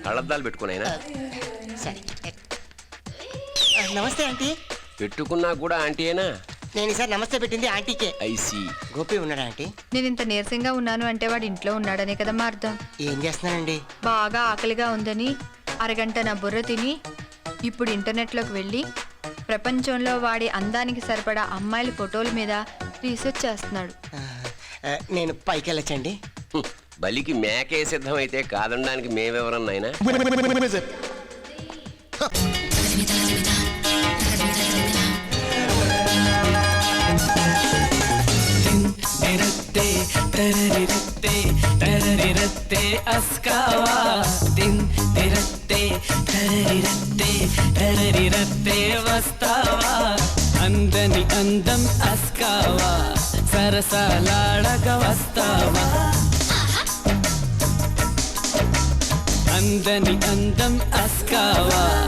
కళ్ళద్దాలు పెట్టుకున్నాయినా. సరే. నమస్తే ఆంటీ. పెట్టుకున్నా కూడా ఆంటీయేనా? నేను ఈసారి నమస్తే పెట్టింది ఆంటీకే. ఐసి గోపి ఉన్నాడా ఆంటీ? నేను ఇంత నీరసంగా ఉన్నాను అంటే వాడు ఇంట్లో ఉన్నాడనే కదమ్మా అర్థం. ఏం చేస్తున్నానండి? బాగా ఆకలిగా ఉందని అరగంట నా బుర్ర తిని ఇప్పుడు ఇంటర్నెట్లోకి వెళ్ళి ప్రపంచంలో వాడి అందానికి సరిపడా అమ్మాయిల ఫోటోల మీద రీసెర్చ్ చేస్తున్నాడు. నేను పైకి వెళ్ళొచ్చండి? బలికి మేకే సిద్ధమైతే కాదనడానికి మేమెవరన్నాయినా. అందని అందం అస్కావా సరసాలాడక వస్తావా అందని అందం అస్కావా